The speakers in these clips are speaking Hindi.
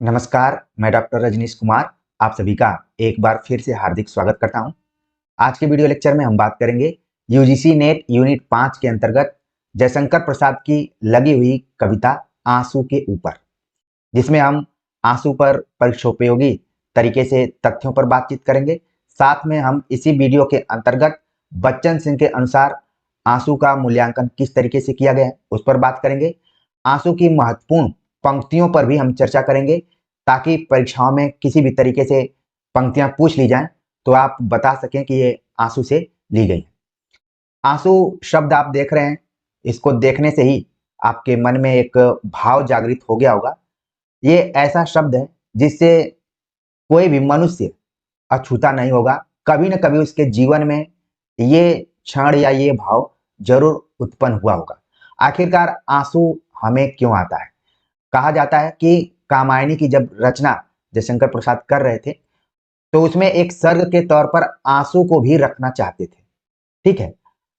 नमस्कार, मैं डॉक्टर रजनीश कुमार आप सभी का एक बार फिर से हार्दिक स्वागत करता हूं। आज के वीडियो लेक्चर में हम बात करेंगे यूजीसी नेट यूनिट 5 के अंतर्गत जयशंकर प्रसाद की लगी हुई कविता आंसू के ऊपर, जिसमें हम आंसू पर परीक्षोपयोगी तरीके से तथ्यों पर बातचीत करेंगे। साथ में हम इसी वीडियो के अंतर्गत बच्चन सिंह के अनुसार आंसू का मूल्यांकन किस तरीके से किया गया है उस पर बात करेंगे। आंसू की महत्वपूर्ण पंक्तियों पर भी हम चर्चा करेंगे, ताकि परीक्षाओं में किसी भी तरीके से पंक्तियां पूछ ली जाएं तो आप बता सकें कि ये आंसू से ली गई। आंसू शब्द आप देख रहे हैं, इसको देखने से ही आपके मन में एक भाव जागृत हो गया होगा। ये ऐसा शब्द है जिससे कोई भी मनुष्य अछूता नहीं होगा। कभी न कभी उसके जीवन में ये क्षण या ये भाव जरूर उत्पन्न हुआ होगा। आखिरकार आंसू हमें क्यों आता है? कहा जाता है कि कामायनी की जब रचना जयशंकर प्रसाद कर रहे थे तो उसमें एक सर्ग के तौर पर आंसू को भी रखना चाहते थे। ठीक है,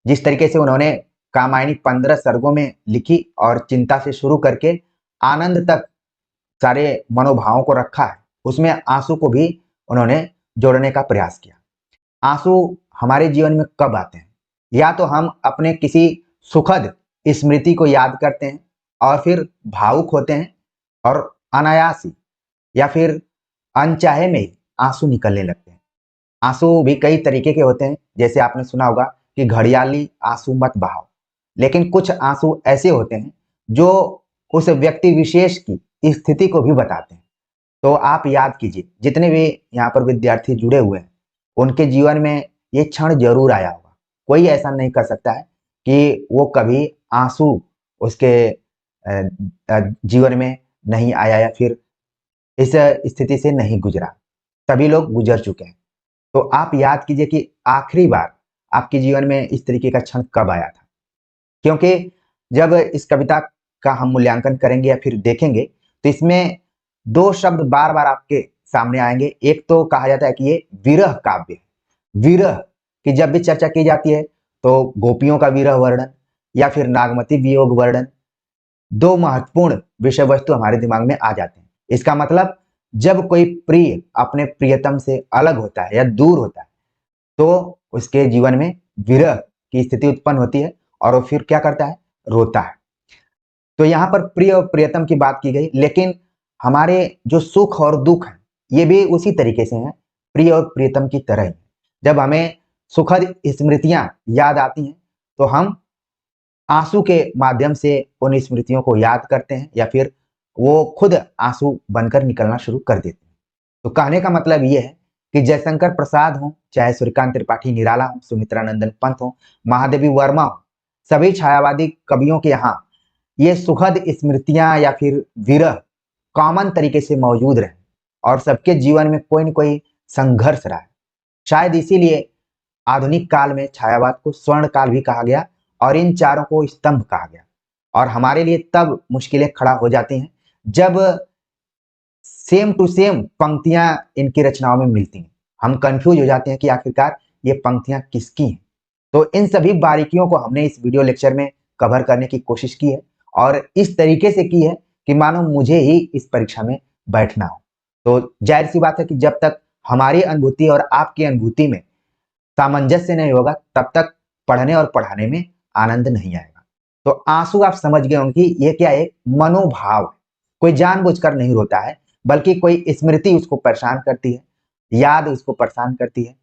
जिस तरीके से उन्होंने कामायनी 15 सर्गों में लिखी और चिंता से शुरू करके आनंद तक सारे मनोभावों को रखा है, उसमें आंसू को भी उन्होंने जोड़ने का प्रयास किया। आंसू हमारे जीवन में कब आते हैं? या तो हम अपने किसी सुखद स्मृति को याद करते हैं और फिर भावुक होते हैं और अनायास ही या फिर अनचाहे में ही आंसू निकलने लगते हैं। आंसू भी कई तरीके के होते हैं, जैसे आपने सुना होगा कि घड़ियाली आंसू मत बहाओ। लेकिन कुछ आंसू ऐसे होते हैं जो उस व्यक्ति विशेष की स्थिति को भी बताते हैं। तो आप याद कीजिए, जितने भी यहाँ पर विद्यार्थी जुड़े हुए हैं उनके जीवन में ये क्षण जरूर आया होगा। कोई ऐसा नहीं कर सकता है कि वो कभी आंसू उसके जीवन में नहीं आया या फिर इस स्थिति से नहीं गुजरा। सभी लोग गुजर चुके हैं। तो आप याद कीजिए कि आखिरी बार आपके जीवन में इस तरीके का क्षण कब आया था? क्योंकि जब इस कविता का हम मूल्यांकन करेंगे या फिर देखेंगे तो इसमें दो शब्द बार बार आपके सामने आएंगे। एक तो कहा जाता है कि ये विरह काव्य है। विरह की जब भी चर्चा की जाती है तो गोपियों का विरह वर्णन या फिर नागमती वियोग वर्णन, दो महत्वपूर्ण विषय वस्तु हमारे दिमाग में आ जाते हैं। इसका मतलब जब कोई प्रिय अपने प्रियतम से अलग होता है या दूर होता है तो उसके जीवन में विरह की स्थिति उत्पन्न होती है और वो फिर क्या करता है? रोता है। तो यहाँ पर प्रिय और प्रियतम की बात की गई, लेकिन हमारे जो सुख और दुख है ये भी उसी तरीके से हैं, प्रिय और प्रियतम की तरह ही। जब हमें सुखद स्मृतियां याद आती हैं तो हम आंसू के माध्यम से उन स्मृतियों को याद करते हैं या फिर वो खुद आंसू बनकर निकलना शुरू कर देते हैं। तो कहने का मतलब ये है कि जयशंकर प्रसाद हो, चाहे सूर्यकांत त्रिपाठी निराला हो, सुमित्रानंदन पंत हो, महादेवी वर्मा हो, सभी छायावादी कवियों के यहाँ ये सुखद स्मृतियां या फिर विरह कॉमन तरीके से मौजूद रहे और सबके जीवन में कोई न कोई संघर्ष रहा है। शायद इसीलिए आधुनिक काल में छायावाद को स्वर्ण काल भी कहा गया और इन चारों को स्तंभ कहा गया। और हमारे लिए तब मुश्किलें खड़ा हो जाती हैं जब सेम टू सेम पंक्तियां इनकी रचनाओं में मिलती हैं। हम कंफ्यूज हो जाते हैं कि आखिरकार ये पंक्तियां किसकी हैं। तो इन सभी बारीकियों को हमने इस वीडियो लेक्चर में कवर करने की कोशिश की है और इस तरीके से की है कि मानो मुझे ही इस परीक्षा में बैठना हो। तो जाहिर सी बात है कि जब तक हमारी अनुभूति और आपकी अनुभूति में सामंजस्य नहीं होगा तब तक पढ़ने और पढ़ाने में आनंद नहीं आएगा। तो आंसू आप समझ गए होंगे कि ये क्या है? एक मनोभाव है। कोई जानबूझकर नहीं रोता है, बल्कि कोई स्मृति उसको परेशान करती है, याद उसको परेशान करती है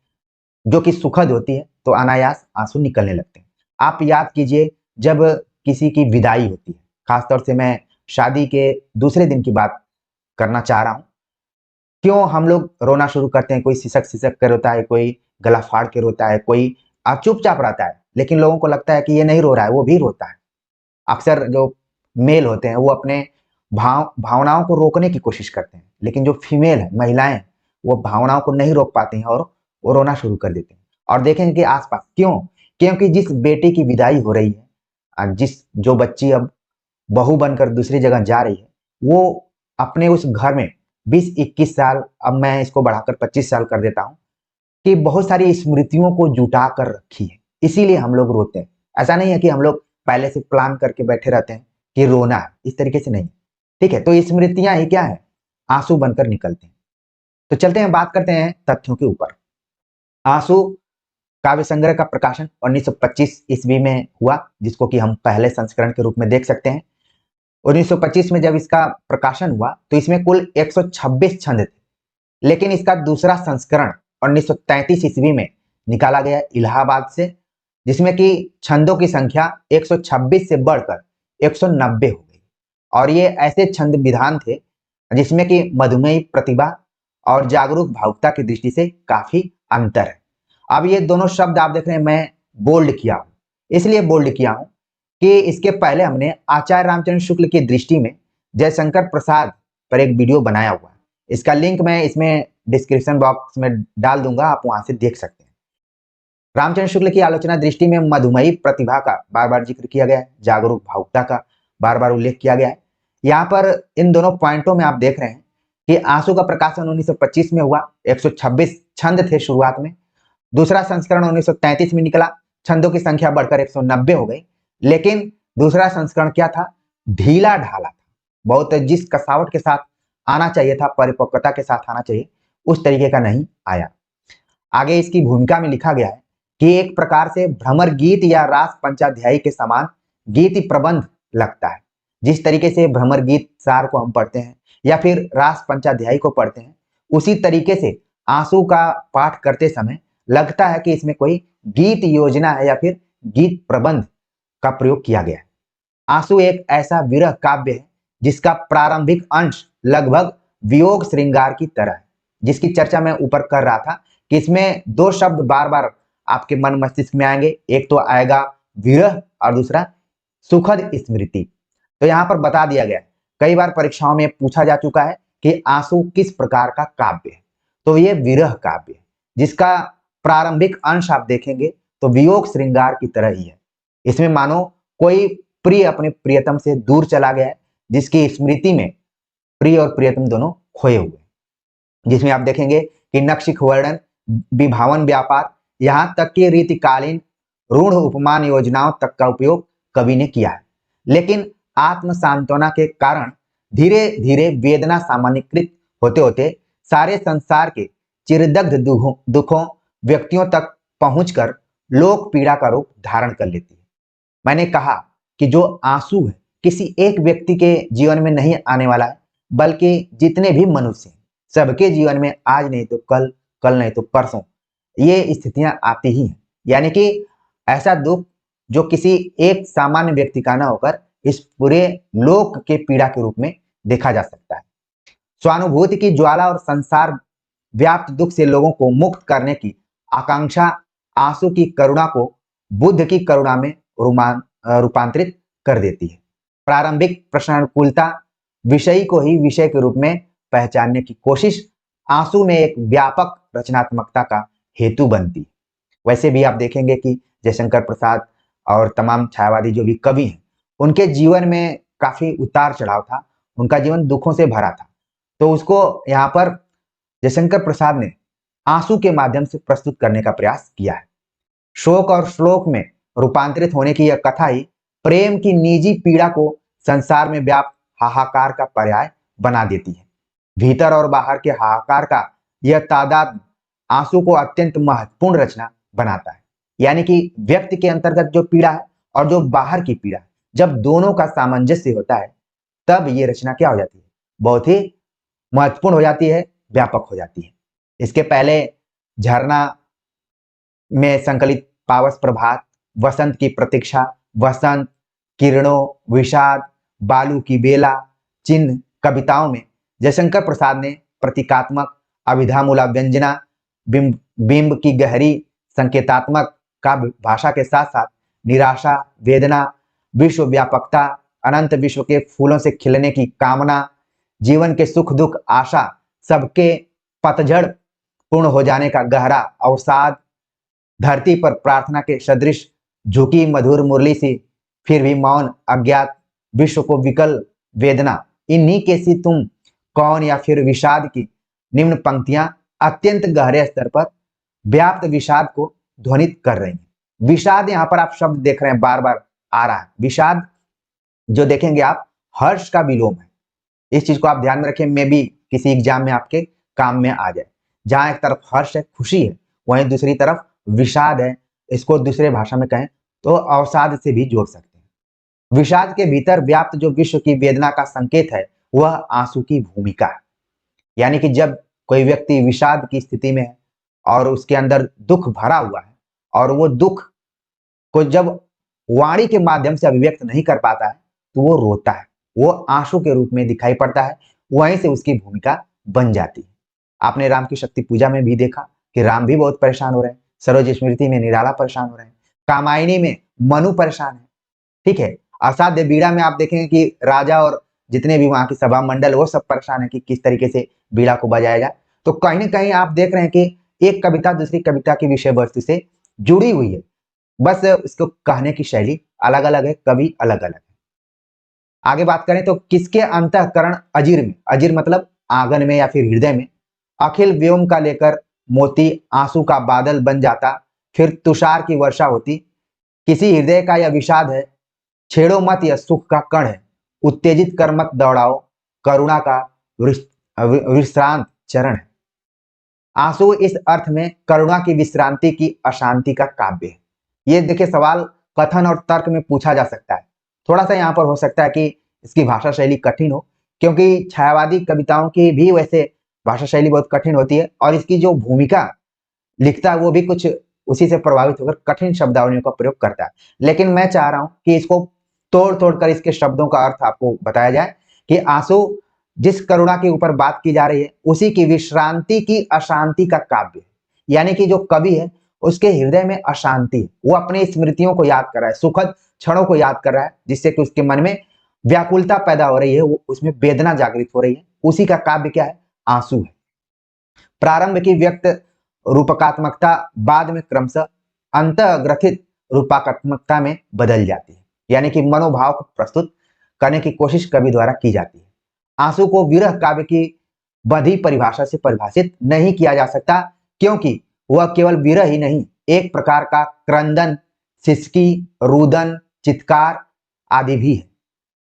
जो कि सुखद होती है, तो अनायास आंसू निकलने लगते हैं। आप याद कीजिए, जब किसी की विदाई होती है, खासतौर से मैं शादी के दूसरे दिन की बात करना चाह रहा हूँ। क्यों हम लोग रोना शुरू करते हैं? कोई सिसक सिसक कर रोता है, कोई गला फाड़ के रोता है, कोई चुपचाप रहता है, लेकिन लोगों को लगता है कि ये नहीं रो रहा है, वो भी रोता है। अक्सर जो मेल होते हैं वो अपने भावनाओं को रोकने की कोशिश करते हैं, लेकिन जो फीमेल है, महिलाएं हैं, वो भावनाओं को नहीं रोक पाती हैं और वो रोना शुरू कर देते हैं। और देखेंगे कि आसपास क्यों? क्योंकि जिस बेटी की विदाई हो रही है, जिस जो बच्ची अब बहू बनकर दूसरी जगह जा रही है, वो अपने उस घर में 20-21 साल, अब मैं इसको बढ़ाकर 25 साल कर देता हूँ, कि बहुत सारी स्मृतियों को जुटा कर रखी है। इसीलिए हम लोग रोते हैं। ऐसा नहीं है कि हम लोग पहले से प्लान करके बैठे रहते हैं कि रोना है, इस तरीके से नहीं। ठीक है, तो स्मृतियां ही क्या है? आंसू बनकर निकलते हैं। तो चलते हैं, बात करते हैं तथ्यों के ऊपर। आंसू काव्य संग्रह का प्रकाशन 1925 ईस्वी में हुआ, जिसको कि हम पहले संस्करण के रूप में देख सकते हैं। 1925 में जब इसका प्रकाशन हुआ तो इसमें कुल 126 छंद थे, लेकिन इसका दूसरा संस्करण 1933 ईस्वी में निकाला गया इलाहाबाद से, जिसमें कि छंदों की संख्या 126 से बढ़कर 190 हो गई। और ये ऐसे छंद विधान थे जिसमें कि मधुमेही प्रतिभा और जागरूक भावुकता की दृष्टि से काफी अंतर है। अब ये दोनों शब्द आप देख रहे हैं, मैं बोल्ड किया हूं, इसलिए बोल्ड किया हूं कि इसके पहले हमने आचार्य रामचंद्र शुक्ल की दृष्टि में जयशंकर प्रसाद पर एक वीडियो बनाया हुआ है। इसका लिंक मैं इसमें डिस्क्रिप्शन बॉक्स में डाल दूंगा, आप वहां से देख सकते हैं। रामचंद्र शुक्ल की आलोचना दृष्टि में मधुमेही प्रतिभा का बार बार जिक्र किया गया है, जागरूक भावुकता का बार बार उल्लेख किया गया है। यहाँ पर इन दोनों पॉइंटों में आप देख रहे हैं कि आंसू का प्रकाशन 1925 में हुआ, 126 छंद थे शुरुआत में। दूसरा संस्करण 1933 में निकला, छंदों की संख्या बढ़कर 190 हो गई। लेकिन दूसरा संस्करण क्या था? ढीला ढाला था, बहुत जिस कसावट के साथ आना चाहिए था, परिपक्वता के साथ आना चाहिए, उस तरीके का नहीं आया। आगे इसकी भूमिका में लिखा गया है कि एक प्रकार से भ्रमर गीत या रास पंचाध्यायी के समान गीत प्रबंध लगता है। जिस तरीके से भ्रमर गीत सार को हम पढ़ते हैं या फिर रास पंचाध्यायी को पढ़ते हैं, उसी तरीके से आंसू का पाठ करते समय लगता है कि इसमें कोई गीत योजना है या फिर गीत प्रबंध का प्रयोग किया गया है। आंसू एक ऐसा विरह काव्य है जिसका प्रारंभिक अंश लगभग वियोग श्रृंगार की तरह है, जिसकी चर्चा मैं ऊपर कर रहा था कि इसमें दो शब्द बार बार आपके मन मस्तिष्क में आएंगे, एक तो आएगा विरह और दूसरा सुखद स्मृति। तो यहाँ पर बता दिया गया है, कई बार परीक्षाओं में पूछा जा चुका है कि आंसू किस प्रकार का काव्य है, तो ये विरह काव्य है, जिसका प्रारंभिक अंश आप देखेंगे तो वियोग श्रृंगार की तरह ही है। इसमें मानो कोई प्रिय अपने प्रियतम से दूर चला गया है, जिसकी स्मृति में प्रिय और प्रियतम दोनों खोए हुए, जिसमें आप देखेंगे कि नक्षिक वर्णन, विभावन व्यापार, यहां तक कि रीतिकालीन रूढ़ उपमान योजनाओं तक का उपयोग कवि ने किया है। लेकिन आत्म सांत्वना के कारण धीरे धीरे वेदना सामान्यकृत होते होते सारे संसार के चिरदग्ध दुखों व्यक्तियों तक पहुंचकर लोक पीड़ा का रूप धारण कर लेती है। मैंने कहा कि जो आंसू है किसी एक व्यक्ति के जीवन में नहीं आने वाला है, बल्कि जितने भी मनुष्य हैं सबके जीवन में आज नहीं तो कल, कल नहीं तो परसों ये स्थितियां आती ही हैं। यानी कि ऐसा दुख जो किसी एक सामान्य व्यक्ति का ना होकर इस पूरे लोक के पीड़ा के रूप में देखा जा सकता है। स्वानुभूति की ज्वाला और संसार व्याप्त दुख से लोगों को मुक्त करने की आकांक्षा आंसू की करुणा को बुद्ध की करुणा में रूपांतरित कर देती है। प्रारंभिक प्रश्नानुकूलता विषय को ही विषय के रूप में पहचानने की कोशिश आंसू में एक व्यापक रचनात्मकता का हेतु बनती है। वैसे भी आप देखेंगे कि जयशंकर प्रसाद और तमाम छायावादी जो भी कवि हैं, उनके जीवन में काफी उतार चढ़ाव था, उनका जीवन दुखों से भरा था। तो उसको यहाँ पर जयशंकर प्रसाद ने आंसू के माध्यम से प्रस्तुत करने का प्रयास किया है। शोक और श्लोक में रूपांतरित होने की यह कथा ही प्रेम की निजी पीड़ा को संसार में व्याप्त हाहाकार का पर्याय बना देती है। भीतर और बाहर के हाहाकार का यह तादाद आंसू को अत्यंत महत्वपूर्ण रचना बनाता है। यानी कि व्यक्ति के अंतर्गत जो पीड़ा है और जो बाहर की पीड़ा है, जब दोनों का सामंजस्य होता है तब ये रचना क्या हो जाती है? बहुत ही महत्वपूर्ण हो जाती है, व्यापक हो जाती है। इसके पहले झरना में संकलित पावस प्रभात, वसंत की प्रतीक्षा, वसंत, किरणों, विषाद, बालू की बेला, चिन्ह कविताओं में जयशंकर प्रसाद ने प्रतीकात्मक, अभिधामूलक व्यंजना, बिंब की गहरी संकेतात्मक काव्य भाषा के साथ साथ निराशा, वेदना, विश्व व्यापकता, अनंत विश्व के फूलों से खिलने की कामना, जीवन के सुख दुख, आशा, सबके पतझड़ पूर्ण हो जाने का गहरा अवसाद, धरती पर प्रार्थना के सदृश झुकी मधुर मुरली सी फिर भी मौन अज्ञात विश्व को विकल वेदना, इन्हीं के सी तुम कौन या फिर विषाद की निम्न पंक्तियां अत्यंत गहरे स्तर पर व्याप्त विषाद को ध्वनित कर रही हैं। विषाद यहाँ पर आप शब्द देख रहे हैं, बार बार आ रहा है। विषाद जो देखेंगे आप, हर्ष का विलोम है। इस चीज को आप ध्यान में रखें, मैं भी किसी एग्जाम में आपके काम में आ जाए। जहां एक तरफ हर्ष है, खुशी है, वहीं दूसरी तरफ विषाद है। इसको दूसरे भाषा में कहें तो अवसाद से भी जोड़ सकते हैं। विषाद के भीतर व्याप्त जो विश्व की वेदना का संकेत है वह आंसू की भूमिका है। यानी कि जब कोई व्यक्ति विषाद की स्थिति में है और उसके अंदर दुख भरा हुआ है और वो दुख को जब वाणी के माध्यम से अभिव्यक्त नहीं कर पाता है तो वो रोता है, वो आंसू के रूप में दिखाई पड़ता है, वहीं से उसकी भूमिका बन जाती है। आपने राम की शक्ति पूजा में भी देखा कि राम भी बहुत परेशान हो रहे हैं, सरोज स्मृति में निराला परेशान हो रहे हैं, कामायनी में मनु परेशान है, ठीक है। असाध्य बीड़ा में आप देखेंगे कि राजा और जितने भी वहां की सभा मंडल वो सब परेशान है कि किस तरीके से बीड़ा को बजाया जाए। तो कहीं ना कहीं आप देख रहे हैं कि एक कविता दूसरी कविता की विषय वस्तु से जुड़ी हुई है, बस इसको कहने की शैली अलग अलग है, कवि अलग अलग है। आगे बात करें तो किसके अंतःकरण अजीर में, अजीर मतलब आंगन में या फिर हृदय में, अखिल व्योम का लेकर मोती आंसू का बादल बन जाता, फिर तुषार की वर्षा होती। किसी हृदय का यह विषाद है, छेड़ो मत यह सुख का कण है, उत्तेजित कर मत दौड़ाओ, करुणा का विश्रांत चरण है। आंसू इस अर्थ में करुणा की विश्रांति की अशांति का काव्य है। ये देखिए सवाल कथन और तर्क में पूछा जा सकता है। थोड़ा सा यहाँ पर हो सकता है कि इसकी भाषा शैली कठिन हो, क्योंकि छायावादी कविताओं की भी वैसे भाषा शैली बहुत कठिन होती है और इसकी जो भूमिका लिखता है वो भी कुछ उसी से प्रभावित होकर कठिन शब्दावलियों का प्रयोग करता है। लेकिन मैं चाह रहा हूं कि इसको तोड़ तोड़ कर इसके शब्दों का अर्थ आपको बताया जाए कि आंसू जिस करुणा के ऊपर बात की जा रही है उसी की विश्रांति की अशांति का काव्य है। यानी कि जो कवि है उसके हृदय में अशांति है, वो अपनी स्मृतियों को याद कर रहा है, सुखद क्षणों को याद कर रहा है, जिससे कि उसके मन में व्याकुलता पैदा हो रही है, वो उसमें वेदना जागृत हो रही है। उसी का काव्य क्या है? आंसू है। प्रारंभ की व्यक्त रूपकात्मकता बाद में क्रमशः अंतःग्रथित रूपकात्मकता में बदल जाती है। यानी कि मनोभाव को प्रस्तुत करने की कोशिश कवि द्वारा की जाती है। आंसू को विरह काव्य की बधी परिभाषा से परिभाषित नहीं किया जा सकता, क्योंकि वह केवल विरह ही नहीं, एक प्रकार का क्रंदन, सिसकी, रुदन, चित्कार आदि भी है।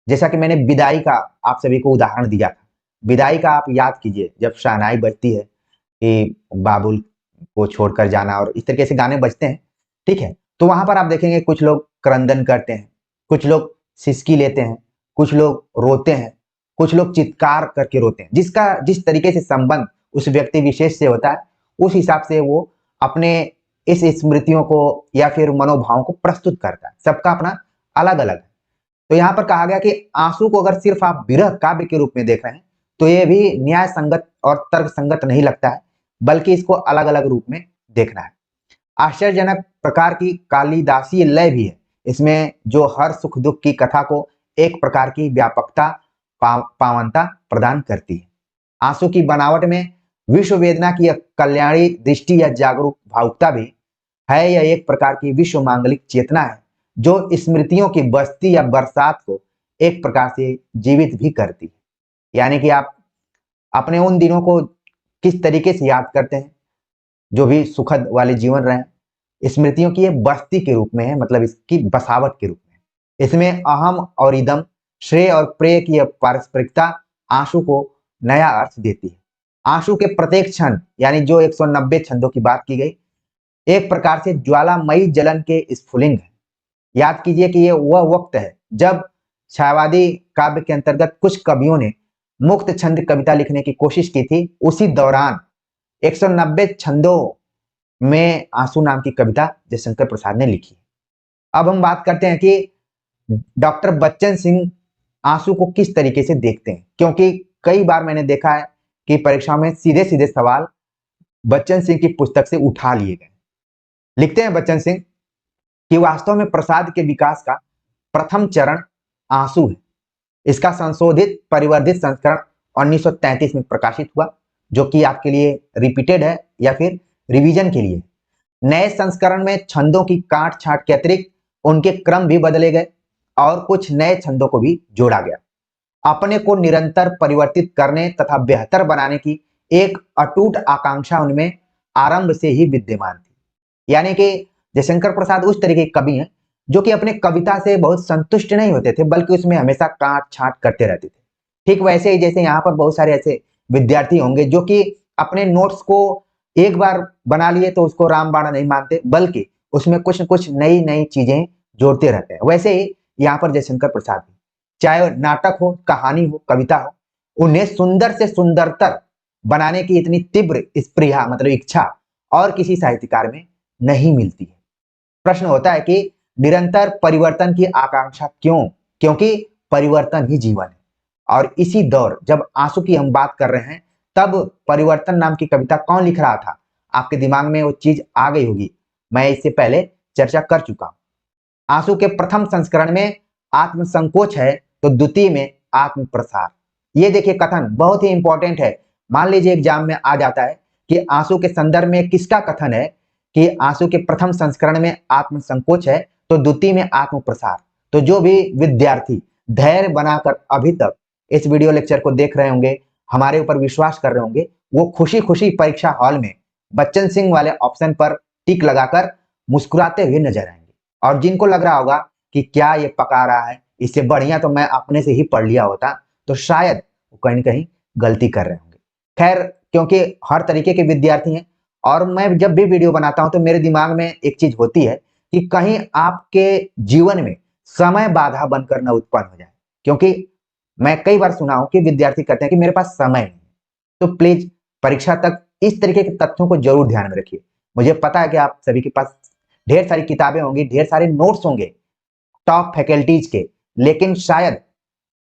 जैसा कि मैंने विदाई का आप सभी को उदाहरण दिया था। विदाई का आप याद कीजिए, जब शहनाई बजती है कि बाबुल को छोड़कर जाना और इस तरीके से गाने बजते हैं, ठीक है, तो वहां पर आप देखेंगे कुछ लोग क्रंदन करते हैं, कुछ लोग सिसकी लेते हैं, कुछ लोग रोते हैं, कुछ लोग चित्कार करके रोते हैं। जिसका जिस तरीके से संबंध उस व्यक्ति विशेष से होता है उस हिसाब से वो अपने इस स्मृतियों को या फिर मनोभावों को प्रस्तुत करता है। सबका अपना अलग अलग है। तो यहाँ पर कहा गया कि आंसू को अगर सिर्फ आप विरह काव्य के रूप में देख रहे हैं तो ये भी न्याय संगत और तर्क संगत नहीं लगता है, बल्कि इसको अलग अलग रूप में देखना है। आश्चर्यजनक प्रकार की कालिदासीय लय भी है इसमें, जो हर सुख दुख की कथा को एक प्रकार की व्यापकता पावनता प्रदान करती है। आंसू की बनावट में विश्व वेदना की कल्याणी दृष्टि या जागरूक भावुकता भी है। यह एक प्रकार की विश्व मांगलिक चेतना है जो स्मृतियों की बस्ती या बरसात को एक प्रकार से जीवित भी करती है। यानी कि आप अपने उन दिनों को किस तरीके से याद करते हैं जो भी सुखद वाले जीवन रहे, स्मृतियों की ये बस्ती के रूप में है, मतलब इसकी बसावट के रूप में। इसमें अहम और इदम, श्रेय और प्रेय की पारस्परिकता आंसू को नया अर्थ देती है। आंसू के प्रत्येक क्षण, यानी जो 190 छंदों की बात की गई, एक प्रकार से ज्वालामयी जलन के स्फुलिंग है। याद कीजिए कि ये वह वक्त है जब छायावादी काव्य के अंतर्गत कुछ कवियों ने मुक्त छंद कविता लिखने की कोशिश की थी। उसी दौरान 190 छंदों में आंसू नाम की कविता जयशंकर प्रसाद ने लिखी। अब हम बात करते हैं कि डॉक्टर बच्चन सिंह आंसू को किस तरीके से देखते हैं, क्योंकि कई बार मैंने देखा है कि परीक्षा में सीधे सीधे सवाल बच्चन सिंह की पुस्तक से उठा लिए गए। लिखते हैं बच्चन सिंह कि वास्तव में प्रसाद के विकास का प्रथम चरण आंसू है। इसका संशोधित परिवर्धित संस्करण 1933 में प्रकाशित हुआ, जो कि आपके लिए रिपीटेड है या फिर रिवीजन के लिए। नए संस्करण में छंदों की काट छाट के अतिरिक्त उनके क्रम भी बदले गए और कुछ नए छंदों को भी जोड़ा गया। अपने को निरंतर परिवर्तित करने तथा बेहतर बनाने की एक अटूट आकांक्षा उनमें आरंभ से ही विद्यमान थी। यानी कि जयशंकर प्रसाद उस तरह के कवि हैं जो कि अपने कविता से बहुत संतुष्ट नहीं होते थे, बल्कि उसमें हमेशा काट छाट करते रहते थे। ठीक वैसे ही जैसे यहाँ पर बहुत सारे ऐसे विद्यार्थी होंगे जो कि अपने नोट्स को एक बार बना लिए तो उसको रामबाण नहीं मानते, बल्कि उसमें कुछ न कुछ नई नई चीजें जोड़ते रहते हैं। वैसे ही यहाँ पर जयशंकर प्रसाद, चाहे नाटक हो, कहानी हो, कविता हो, उन्हें सुंदर से सुंदरतर बनाने की इतनी तीव्र स्पृहा मतलब इच्छा और किसी साहित्यकार में नहीं मिलती है। प्रश्न होता है कि निरंतर परिवर्तन की आकांक्षा क्यों? क्योंकि परिवर्तन ही जीवन है। और इसी दौर जब आंसू की हम बात कर रहे हैं, तब परिवर्तन नाम की कविता कौन लिख रहा था? आपके दिमाग में वो चीज आ गई होगी, मैं इससे पहले चर्चा कर चुका हूं। आंसू के प्रथम संस्करण में आत्म संकोच है, तो द्वितीय में आत्म प्रसार। ये देखिए कथन बहुत ही इंपॉर्टेंट है। मान लीजिए एग्जाम में आ जाता है कि आंसू के संदर्भ में किसका कथन है कि आंसू के प्रथम संस्करण में आत्म संकोच है तो द्वितीय में आत्म प्रसार। तो जो भी विद्यार्थी धैर्य बनाकर अभी तक इस वीडियो लेक्चर को देख रहे होंगे, हमारे ऊपर विश्वास कर रहे होंगे, वो खुशी खुशी परीक्षा हॉल में बच्चन सिंह वाले ऑप्शन पर टिक लगाकर मुस्कुराते हुए नजर आएंगे। और जिनको लग रहा होगा कि क्या ये पका रहा है, इससे बढ़िया तो मैं अपने से ही पढ़ लिया होता, तो शायद वो कहीं न कहीं गलती कर रहे होंगे। खैर, क्योंकि हर तरीके के विद्यार्थी हैं और मैं जब भी वीडियो बनाता हूं तो मेरे दिमाग में एक चीज होती है कि कहीं आपके जीवन में समय बाधा बनकर न उत्पन्न हो जाए। क्योंकि मैं कई बार सुना हूं कि विद्यार्थी कहते हैं कि मेरे पास समय नहीं है। तो प्लीज परीक्षा तक इस तरीके के तथ्यों को जरूर ध्यान में रखिए। मुझे पता है कि आप सभी के पास ढेर सारी किताबें होंगी, ढेर सारे नोट्स होंगे टॉप फैकल्टीज के, लेकिन शायद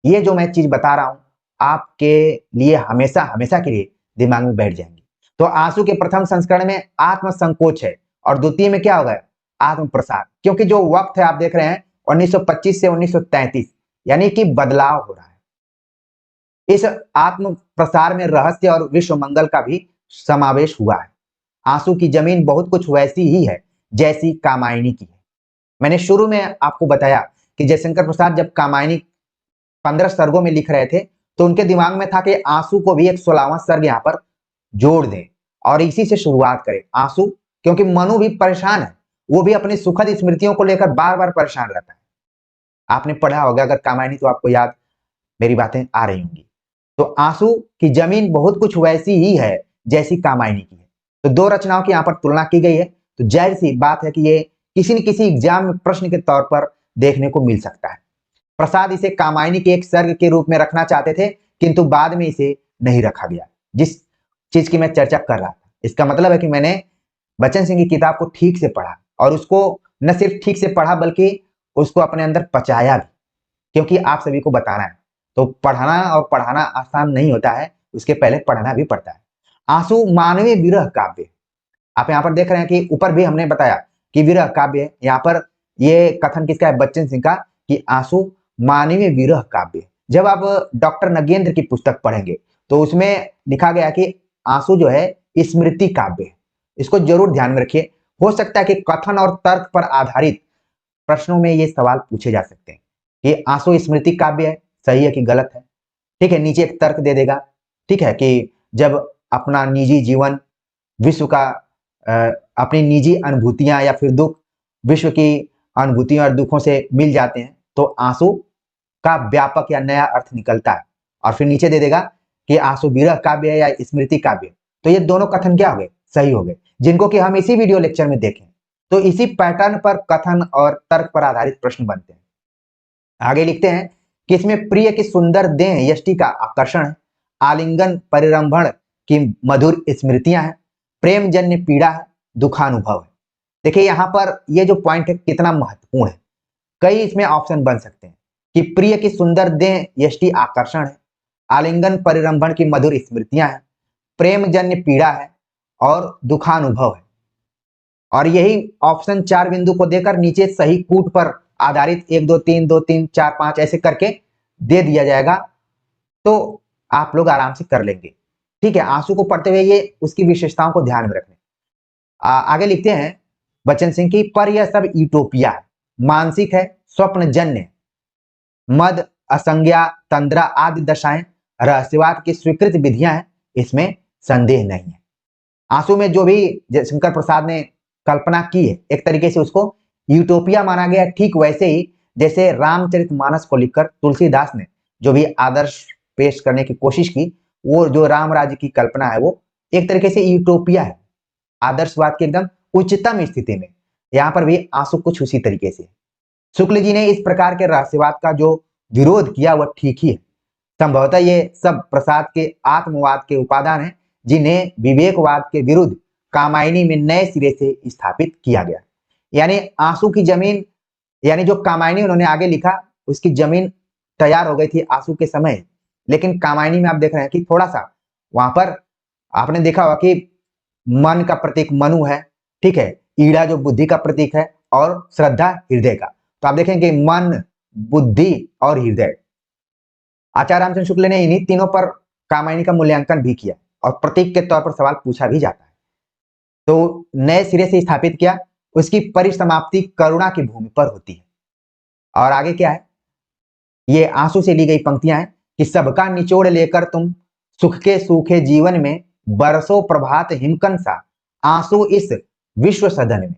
ये जो मैं चीज बता रहा हूं आपके लिए हमेशा हमेशा के लिए दिमाग में बैठ जाएंगी। तो आंसू के प्रथम संस्करण में आत्म संकोच है और द्वितीय में क्या होगा? आत्म प्रसार। क्योंकि जो वक्त है आप देख रहे हैं 1925 से 1933, यानी कि बदलाव हो रहा है। इस आत्म प्रसार में रहस्य और विश्व मंगल का भी समावेश हुआ है। आंसू की जमीन बहुत कुछ वैसी ही है जैसी कामायनी की है। मैंने शुरू में आपको बताया कि जयशंकर प्रसाद जब कामायनी 15 सर्गों में लिख रहे थे तो उनके दिमाग में था कि आंसू को भी एक 16वां सर्ग यहाँ पर जोड़ दें और इसी से शुरुआत करें। आंसू, क्योंकि मनु भी परेशान है, वो भी अपनी सुखद स्मृतियों को लेकर बार बार परेशान रहता है। आपने पढ़ा होगा अगर कामायनी तो आपको याद मेरी बातें आ रही होंगी। तो आंसू की जमीन बहुत कुछ वैसी ही है जैसी कामायनी की है। तो दो रचनाओं की यहाँ पर तुलना की गई है, तो जाहिर सी बात है कि ये किसी न किसी एग्जाम में प्रश्न के तौर पर देखने को मिल सकता है। प्रसाद इसे कामायनी के एक सर्ग के रूप में रखना चाहते थे, किंतु बाद में इसे नहीं रखा गया। जिस चीज की मैं चर्चा कर रहा था, इसका मतलब है कि मैंने बच्चन सिंह की किताब को ठीक से पढ़ा और उसको न सिर्फ ठीक से पढ़ा बल्कि उसको अपने अंदर पचाया भी, क्योंकि आप सभी को बताना है। तो पढ़ाना और पढ़ाना आसान नहीं होता है, उसके पहले पढ़ना भी पड़ता है। आंसू मानवीय विरह काव्य, आप यहाँ पर देख रहे हैं कि ऊपर भी हमने बताया कि विरह काव्य है। यहाँ पर ये कथन किसका है? बच्चन सिंह का, कि आंसू मानवीय विरह काव्य। जब आप डॉक्टर नगेंद्र की पुस्तक पढ़ेंगे तो उसमें लिखा गया कि आंसू जो है स्मृति काव्य है। इसको जरूर ध्यान में रखिए। हो सकता है कि कथन और तर्क पर आधारित प्रश्नों में ये सवाल पूछे जा सकते हैं कि आंसू स्मृति काव्य है, सही है कि गलत है। ठीक है, नीचे एक तर्क दे देगा, ठीक है, कि जब अपना निजी जीवन विश्व का अपनी निजी अनुभूतियां या फिर दुख विश्व की अनुभूतियों और दुखों से मिल जाते हैं तो आंसू का व्यापक या नया अर्थ निकलता है। और फिर नीचे दे देगा कि आंसू विरह काव्य है या स्मृति काव्य। तो ये दोनों कथन क्या हो गए? सही हो गए, जिनको कि हम इसी वीडियो लेक्चर में देखें। तो इसी पैटर्न पर कथन और तर्क पर आधारित प्रश्न बनते हैं। आगे लिखते हैं कि इसमें प्रिय की सुंदर देह यष्टि का आकर्षण है, आलिंगन परिरंभण की मधुर स्मृतियां हैं, प्रेम जन्य पीड़ा है, दुखानुभव है। देखिए यहाँ पर ये जो पॉइंट है कितना महत्वपूर्ण है। कई इसमें ऑप्शन बन सकते हैं कि प्रिय की सुंदर देह यष्टि आकर्षण है, आलिंगन परिरंभण की मधुर स्मृतियां हैं, प्रेम जन्य पीड़ा है और दुखानुभव है। और यही ऑप्शन 4 बिंदु को देकर नीचे सही कूट पर आधारित 1 2 3 2 3 4 5 ऐसे करके दे दिया जाएगा, तो आप लोग आराम से कर लेंगे। ठीक है, आंसू को पढ़ते हुए ये उसकी विशेषताओं को ध्यान में रखें। आगे लिखते हैं बच्चन सिंह की, पर यह सब यूटोपिया है, मानसिक है, स्वप्न जन्य, मद असंज्ञा तंद्रा आदि दशाएं रहस्यवाद की स्वीकृत विधियां हैं, इसमें संदेह नहीं है। आंसू में जो भी जयशंकर प्रसाद ने कल्पना की है एक तरीके से उसको यूटोपिया माना गया, ठीक वैसे ही जैसे रामचरितमानस को लिखकर तुलसीदास ने जो भी आदर्श पेश करने की कोशिश की वो जो राम राज्य की कल्पना है वो एक तरीके से यूटोपिया है, आदर्शवाद की एकदम उच्चतम स्थिति में। यहाँ पर भी आंसू कुछ उसी तरीके से। शुक्ल जी ने इस प्रकार के रहस्यवाद का जो विरोध किया वह ठीक ही है। संभवतः ये सब प्रसाद के आत्मवाद के उपादान हैं, जिन्हें विवेकवाद के विरुद्ध कामायनी में नए सिरे से स्थापित किया गया। यानी आंसू की जमीन, यानी जो कामायनी उन्होंने आगे लिखा उसकी जमीन तैयार हो गई थी आंसू के समय, लेकिन कामायनी में आप देख रहे हैं कि थोड़ा सा वहां पर आपने देखा होगा कि मन का प्रतीक मनु है, ठीक है, ईड़ा जो बुद्धि का प्रतीक है, और श्रद्धा हृदय का। तो आप देखेंगे मन, बुद्धि और हृदय। आचार्य रामचंद्र शुक्ल ने इन्हीं तीनों पर कामायनी का मूल्यांकन भी किया और प्रतीक के तौर पर सवाल पूछा भी जाता है। तो नए सिरे से स्थापित किया, उसकी परिसमाप्ति करुणा की भूमि पर होती है। और आगे क्या है, ये आंसू से ली गई पंक्तियां हैं कि सबका निचोड़ लेकर तुम सुख के सूखे जीवन में, बरसों प्रभात हिमकन सा आंसू इस विश्व सदन में।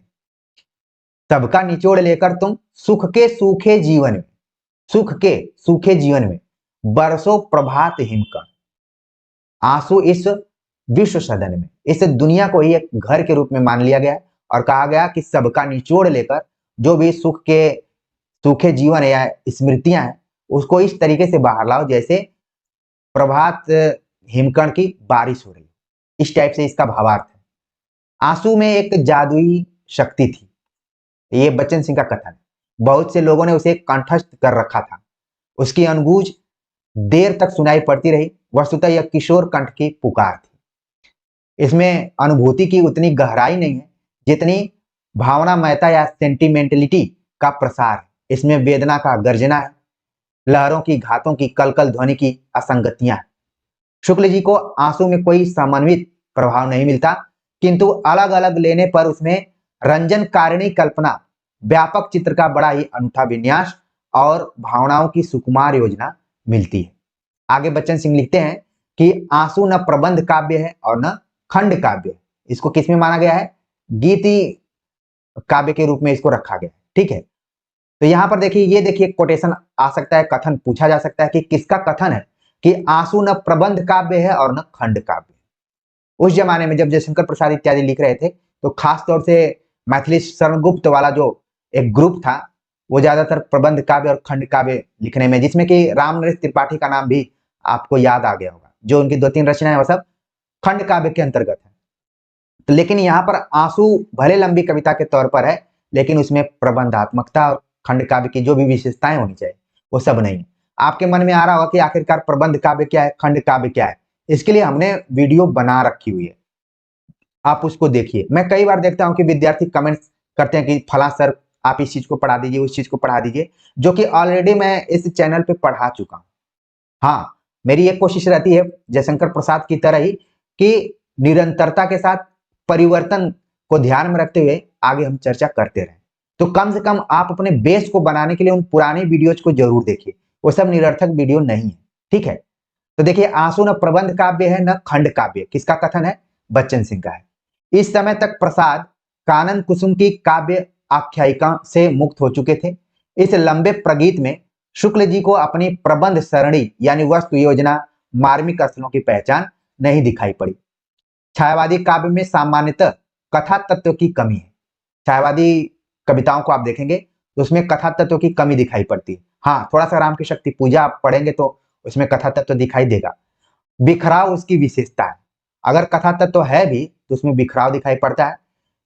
सबका निचोड़ लेकर तुम सुख के सूखे जीवन में, सुख के सूखे जीवन में, बरसों प्रभात हिमकन, आंसू इस विश्व सदन में। इस दुनिया को ही एक घर के रूप में मान लिया गया और कहा गया कि सबका निचोड़ लेकर जो भी सुख के सूखे जीवन या स्मृतियां हैं उसको इस तरीके से बाहर लाओ जैसे प्रभात हिमकण की बारिश हो रही। इस टाइप से इसका भावार्थ है। आंसू में एक जादुई शक्ति थी, ये बच्चन सिंह का कथन है। बहुत से लोगों ने उसे कंठस्थ कर रखा था, उसकी अनगूंज देर तक सुनाई पड़ती रही। वस्तुतः यह किशोर कंठ की पुकार थी। इसमें अनुभूति की उतनी गहराई नहीं है जितनी भावनामयता या सेंटिमेंटलिटी का प्रसार है। इसमें वेदना का गर्जना है, लहरों की, घातों की, कलकल ध्वनि की असंगतियां हैं। शुक्ल जी को आंसू में कोई समन्वित प्रभाव नहीं मिलता, किंतु अलग अलग लेने पर उसमें रंजनकारिणी कल्पना, व्यापक चित्र का बड़ा ही अनूठा विन्यास और भावनाओं की सुकुमार योजना मिलती है। आगे बच्चन सिंह लिखते हैं कि आंसू न प्रबंध काव्य है और न खंड काव्य है। इसको किसमें माना गया है, गीति काव्य के रूप में इसको रखा गया है, ठीक है। तो यहां पर देखिए, ये देखिए कोटेशन आ सकता है, कथन पूछा जा सकता है कि किसका कथन है कि आंसू न प्रबंध काव्य है और न खंड काव्य। उस जमाने में जब जयशंकर प्रसाद इत्यादि लिख रहे थे तो खास तौर से मैथिली शरण गुप्त वाला जो एक ग्रुप था वो ज्यादातर प्रबंध काव्य और खंड काव्य लिखने में, जिसमें कि रामनरेश त्रिपाठी का नाम भी आपको याद आ गया होगा। जो उनकी 2-3 रचनाएं वो सब खंड काव्य के अंतर्गत है। तो लेकिन यहाँ पर आंसू भले लंबी कविता के तौर पर है, लेकिन उसमें प्रबंधात्मकता और खंड काव्य की जो भी विशेषताएं होनी चाहिए वो सब नहीं है। आपके मन में आ रहा होगा कि आखिरकार प्रबंध काव्य क्या है, खंड काव्य क्या है। इसके लिए हमने वीडियो बना रखी हुई है, आप उसको देखिए। मैं कई बार देखता हूं कि विद्यार्थी कमेंट्स करते हैं कि फला सर आप इस चीज को पढ़ा दीजिए, उस चीज को पढ़ा दीजिए, जो कि ऑलरेडी मैं इस चैनल पे पढ़ा चुका हूं। हाँ, मेरी एक कोशिश रहती है जयशंकर प्रसाद की तरह ही कि निरंतरता के साथ परिवर्तन को ध्यान में रखते हुए आगे हम चर्चा करते रहें। तो कम से कम आप अपने बेस को बनाने के लिए उन पुराने वीडियोज को जरूर देखिए, वो सब निरर्थक वीडियो नहीं है, ठीक है। तो देखिए, आंसू न प्रबंध काव्य है न खंड काव्य, किसका कथन है, बच्चन सिंह का है। इस समय तक प्रसाद कानन कुसुम की काव्य आख्यायिका से मुक्त हो चुके थे। इस लंबे प्रगीत में शुक्ल जी को अपनी प्रबंध सरणी यानी वस्तु योजना, मार्मिक स्थलों की पहचान नहीं दिखाई पड़ी। छायावादी काव्य में सामान्यतः कथा तत्व की कमी है। छायावादी कविताओं को आप देखेंगे तो उसमें कथा तत्व की कमी दिखाई पड़ती है। हाँ, थोड़ा सा राम की शक्ति पूजा आप पढ़ेंगे तो उसमें कथा तत्व दिखाई देगा। बिखराव उसकी विशेषता है। अगर कथा तत्व है भी तो उसमें बिखराव दिखाई पड़ता है।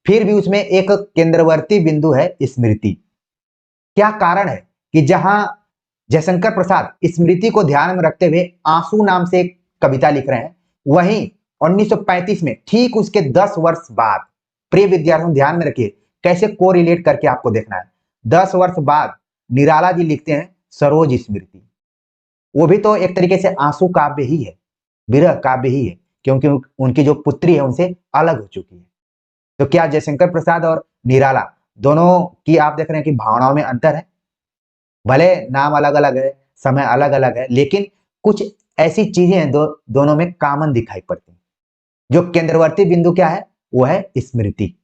फिर भी उसमें एक केंद्रवर्ती बिंदु है, स्मृति। क्या कारण है कि जहां जयशंकर प्रसाद स्मृति को ध्यान में रखते हुए आंसू नाम से एक कविता लिख रहे हैं, वहीं 1935 में ठीक उसके 10 वर्ष बाद, प्रिय विद्यार्थियों ध्यान में रखिए कैसे को रिलेट करके आपको देखना है। 10 वर्ष बाद निराला जी लिखते हैं सरोज स्मृति। वो भी तो एक तरीके से आंसू काव्य ही है, विरह काव्य ही है, क्योंकि उनकी जो पुत्री है उनसे अलग हो चुकी है। तो क्या जयशंकर प्रसाद और निराला दोनों की आप देख रहे हैं कि भावनाओं में अंतर है। भले नाम अलग अलग है, समय अलग अलग है, लेकिन कुछ ऐसी चीजें हैं दोनों में कॉमन दिखाई पड़ती हैं। जो केंद्रवर्ती बिंदु क्या है, वो है स्मृति।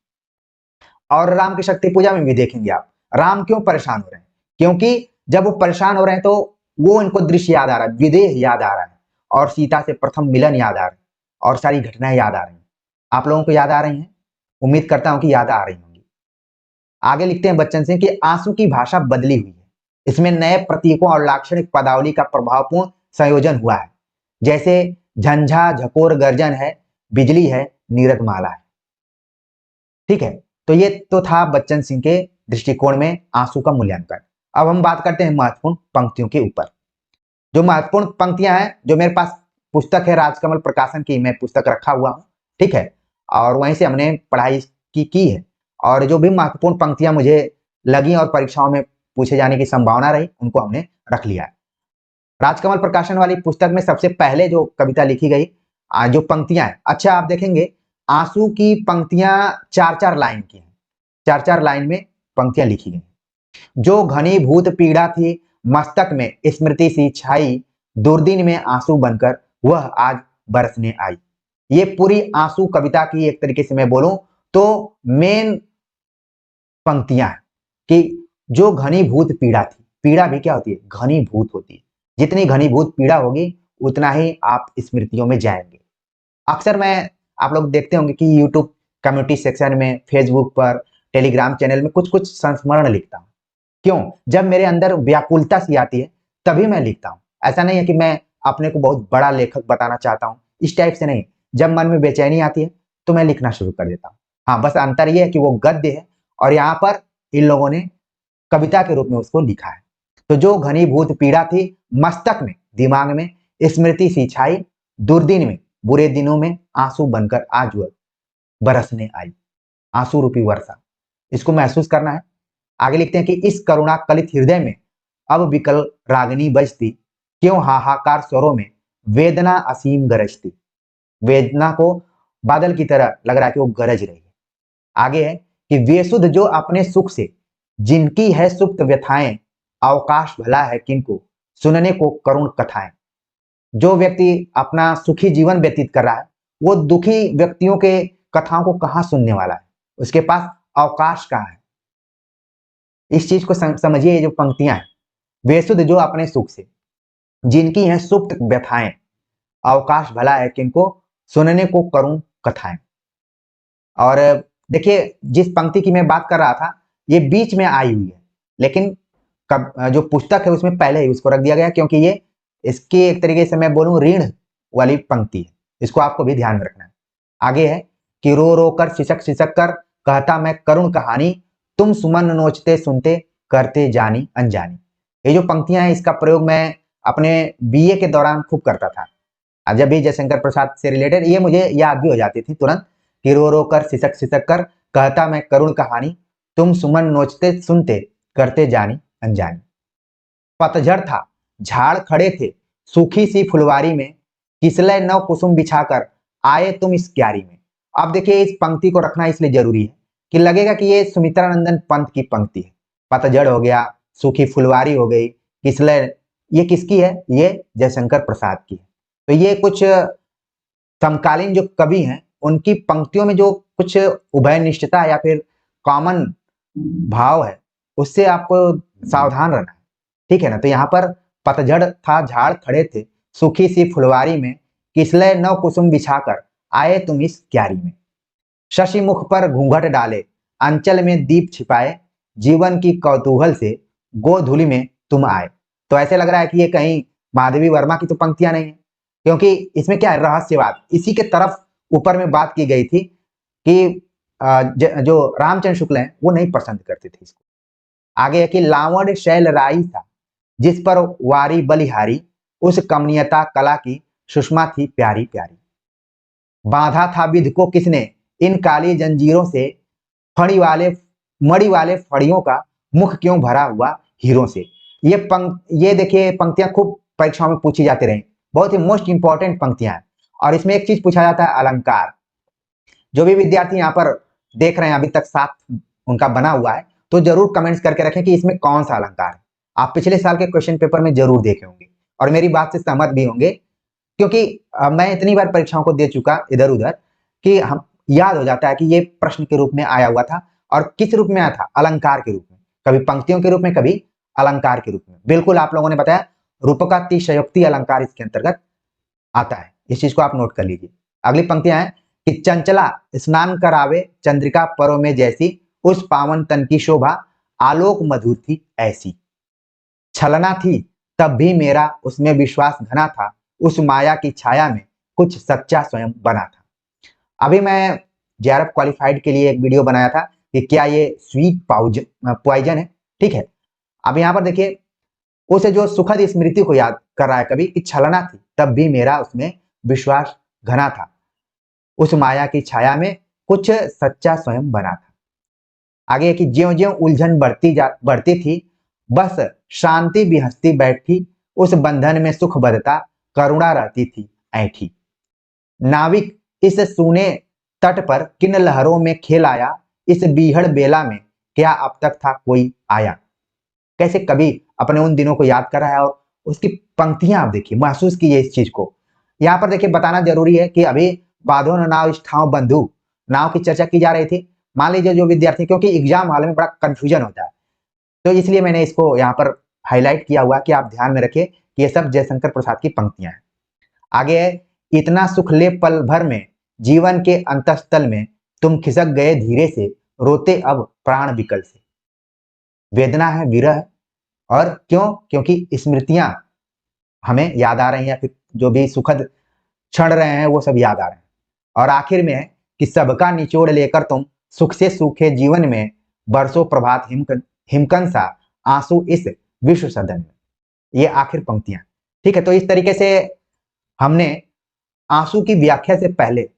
और राम की शक्ति पूजा में भी देखेंगे आप, राम क्यों परेशान हो रहे हैं, क्योंकि जब वो परेशान हो रहे हैं तो वो इनको दृश्य याद आ रहा है, विदेह याद आ रहा है, और सीता से प्रथम मिलन याद आ रहे हैं और सारी घटनाएं याद आ रही हैं। आप लोगों को याद आ रही हैं? उम्मीद करता हूं कि याद आ रही होंगी। आगे लिखते हैं बच्चन सिंह कि आंसू की भाषा बदली हुई है, इसमें नए प्रतीकों और लाक्षणिक पदावली का प्रभावपूर्ण संयोजन हुआ है, जैसे झंझा झकोर गर्जन है, बिजली है, नीरदमाला है। ठीक है, तो ये तो था बच्चन सिंह के दृष्टिकोण में आंसू का मूल्यांकन। अब हम बात करते हैं महत्वपूर्ण पंक्तियों के ऊपर। जो महत्वपूर्ण पंक्तियां हैं, जो मेरे पास पुस्तक है राजकमल प्रकाशन की, मैं पुस्तक रखा हुआ हूँ, ठीक है, और वहीं से हमने पढ़ाई की है, और जो भी महत्वपूर्ण पंक्तियां मुझे लगी और परीक्षाओं में पूछे जाने की संभावना रही, उनको हमने रख लिया है। राजकमल प्रकाशन वाली पुस्तक में सबसे पहले जो कविता लिखी गई, जो पंक्तियां हैं, अच्छा आप देखेंगे आंसू की पंक्तियां 4-4 लाइन की हैं, 4-4 लाइन में पंक्तियां लिखी गई। जो घनीभूत पीड़ा थी मस्तक में स्मृति सी छाई, दुर्दिन में आंसू बनकर वह आज बरसने आई। ये पूरी आंसू कविता की एक तरीके से मैं बोलूं तो मेन पंक्तियां हैं कि जो घनीभूत पीड़ा थी, पीड़ा भी क्या होती है? घनीभूत होती है। जितनी घनीभूत पीड़ा होगी उतना ही आप स्मृतियों में जाएंगे। अक्सर मैं, आप लोग देखते होंगे कि यूट्यूब कम्युनिटी सेक्शन में, फेसबुक पर, टेलीग्राम चैनल में कुछ कुछ संस्मरण लिखता हूँ। क्यों? जब मेरे अंदर व्याकुलता सी आती है तभी मैं लिखता हूँ। ऐसा नहीं है कि मैं अपने को बहुत बड़ा लेखक बताना चाहता हूँ, इस टाइप से नहीं। जब मन में बेचैनी आती है तो मैं लिखना शुरू कर देता हूँ। हाँ, बस अंतर यह है कि वो गद्य है और यहाँ पर इन लोगों ने कविता के रूप में उसको लिखा है। तो जो घनीभूत पीड़ा थी मस्तक में, दिमाग में, स्मृति सी छाई, दुर्दिन में, बुरे दिनों में आंसू बनकर आज वह बरसने आई। आंसू रूपी वर्षा, इसको महसूस करना है। आगे लिखते हैं कि इस करुणा कलित हृदय में अब विकल रागिनी बजती, क्यों हाहाकार स्वरों में वेदना असीम गरजती। वेदना को बादल की तरह लग रहा है कि वो गरज रही है। आगे है कि बेसुध जो अपने सुख से, जिनकी है सुप्त व्यथाएं, अवकाश भला है किनको सुनने को करुण कथाएं। जो व्यक्ति अपना सुखी जीवन व्यतीत कर रहा है वो दुखी व्यक्तियों के कथाओं को कहां सुनने वाला है, उसके पास अवकाश कहां है। इस चीज को समझिए। ये जो पंक्तियां हैं, बेसुध जो अपने सुख से, जिनकी हैं सुप्त व्यथाएं, अवकाश भला है किनको सुनने को करूं कथाएं। और देखिए, जिस पंक्ति की मैं बात कर रहा था ये बीच में आई हुई है, लेकिन जो पुस्तक है उसमें पहले ही उसको रख दिया गया, क्योंकि ये इसकी एक तरीके से मैं बोलूं ऋण वाली पंक्ति है। इसको आपको भी ध्यान में रखना है। आगे है कि रो रो कर सिसक सिसक कर कहता मैं करुण कहानी, तुम सुमन नोचते सुनते करते जानी अनजानी। ये जो पंक्तियां हैं इसका प्रयोग मैं अपने बीए के दौरान खूब करता था। जब भी जयशंकर प्रसाद से रिलेटेड ये मुझे याद भी हो जाती थी तुरंत कि रो रो कर सिसक सिसक कर कहता मैं करुण कहानी, तुम सुमन नोचते सुनते करते जानी अनजानी। पतझड़ था, झाड़ खड़े थे, सूखी सी फुलवारी में, किसलय नव कुसुम बिछाकर आए तुम इस क्यारी में। अब देखिए, इस पंक्ति को रखना इसलिए जरूरी है कि लगेगा कि ये सुमित्रानंदन पंत की पंक्ति है। पतझड़ हो गया, सूखी फुलवारी हो गई, किसलय, ये किसकी है? ये जयशंकर प्रसाद की है। तो ये कुछ समकालीन जो कवि हैं उनकी पंक्तियों में जो कुछ उभयनिष्ठता या फिर कॉमन भाव है उससे आपको सावधान रहना है, ठीक है ना। तो यहाँ पर पतझड़ था, झाड़ खड़े थे, सूखी सी फुलवारी में, किसलय नव कुसुम बिछाकर आए तुम इस क्यारी में। शशि मुख पर घूंघट डाले, अंचल में दीप छिपाए, जीवन की कौतूहल से गोधूलि में तुम आए। तो ऐसे लग रहा है कि ये कहीं माधवी वर्मा की तो पंक्तियां नहीं है, क्योंकि इसमें क्या है, रहस्यवाद। इसी के तरफ ऊपर में बात की गई थी कि जो रामचंद्र शुक्ल हैं वो नहीं पसंद करते थे इसको। आगे है कि लावण शैल राई था, जिस पर वारी बलिहारी, उस कमनीयता कला की सुषमा थी प्यारी प्यारी। बांधा था विध को किसने इन काली जंजीरों से, फड़ी वाले मड़ी वाले फड़ियों का मुख क्यों भरा हुआ हीरों से। ये देखिए पंक्तियां खूब परीक्षाओं में पूछी जाती रही, बहुत ही मोस्ट इंपॉर्टेंट पंक्तियां हैं। और इसमें एक चीज पूछा जाता है, अलंकार। जो भी विद्यार्थी यहाँ पर देख रहे हैं अभी तक साथ उनका बना हुआ है, तो जरूर कमेंट्स करके रखें कि इसमें कौन सा अलंकार है। आप पिछले साल के क्वेश्चन पेपर में जरूर देखे होंगे और मेरी बात से सहमत भी होंगे, क्योंकि मैं इतनी बार परीक्षाओं को दे चुका इधर उधर कि हम याद हो जाता है कि ये प्रश्न के रूप में आया हुआ था। और किस रूप में आया था? अलंकार के रूप में, कभी पंक्तियों के रूप में, कभी अलंकार के रूप में। बिल्कुल आप लोगों ने बताया, रूपकातिशयोक्ति अलंकार इसके अंतर्गत आता है। इस चीज को आप नोट कर लीजिए। अगली पंक्तियां हैं कि चंचला स्नान करावे चंद्रिका परों में जैसी, उस पावन तन की शोभा आलोक मधुर थी ऐसी। छलना थी तब भी मेरा उसमें विश्वास घना था, उस माया की छाया में कुछ सच्चा स्वयं बना था। अभी मैं जेआरएफ क्वालिफाइड के लिए एक वीडियो बनाया था कि क्या ये स्वीट पॉइजन है, ठीक है। अब यहाँ पर देखिए, उसे जो सुखद स्मृति को याद कर रहा है कभी कि छलना थी तब भी मेरा उसमें विश्वास घना था, उस माया की छाया में कुछ सच्चा स्वयं बना था। आगे कि ज्यों ज्यों उलझन बढ़ती थी, बस शांति भी हंसती बैठी, उस बंधन में सुख बदता करुणा रहती थी ऐठी। नाविक इस सूने तट पर किन लहरों में खेल आया, इस बीहड़ बेला में क्या अब तक था कोई आया। कैसे कवि अपने उन दिनों को याद कर रहा है और उसकी पंक्तियां आप देखिए, महसूस कीजिए इस चीज को। यहाँ पर देखिए बताना जरूरी है कि अभी बांधो न नाव इस ठाव बंधु, नाव की चर्चा की जा रही थी। मान लीजिए जो विद्यार्थी, क्योंकि एग्जाम हॉल में बड़ा कंफ्यूजन होता है, तो इसलिए मैंने इसको यहाँ पर हाईलाइट किया हुआ कि आप ध्यान में रखिए कि ये सब जयशंकर प्रसाद की पंक्तियां हैं। आगे है, इतना सुख ले पल भर में जीवन के अंतस्थल में, तुम खिसक गए धीरे से रोते अब प्राण विकल से। वेदना है, विरह, और क्यों? क्योंकि स्मृतियां हमें याद आ रही हैं, फिर जो भी सुखद क्षण रहे हैं वो सब याद आ रहे हैं। और आखिर में है कि सबका निचोड़ लेकर तुम सुख से सूखे जीवन में, बरसों प्रभात हिमकन सा आंसू इस विश्व सदन में। ये आखिर पंक्तियां, ठीक है। तो इस तरीके से हमने आंसू की व्याख्या से पहले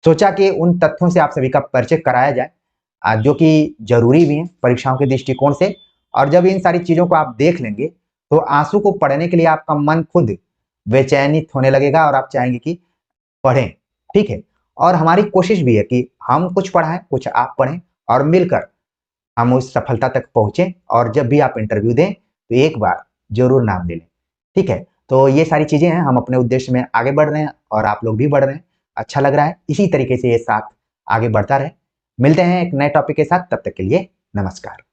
सोचा कि उन तथ्यों से आप सभी का परिचय कराया जाए, जो कि जरूरी भी है परीक्षाओं के दृष्टिकोण से। और जब इन सारी चीजों को आप देख लेंगे तो आंसू को पढ़ने के लिए आपका मन खुद बेचैनित होने लगेगा और आप चाहेंगे कि पढ़ें, ठीक है। और हमारी कोशिश भी है कि हम कुछ पढ़ाएं, कुछ आप पढ़ें, और मिलकर हम उस सफलता तक पहुंचे। और जब भी आप इंटरव्यू दें तो एक बार जरूर नाम ले लें, ठीक है। तो ये सारी चीजें हैं, हम अपने उद्देश्य में आगे बढ़ रहे हैं और आप लोग भी बढ़ रहे हैं। अच्छा लग रहा है, इसी तरीके से ये साथ आगे बढ़ता रहे। मिलते हैं एक नए टॉपिक के साथ, तब तक के लिए नमस्कार।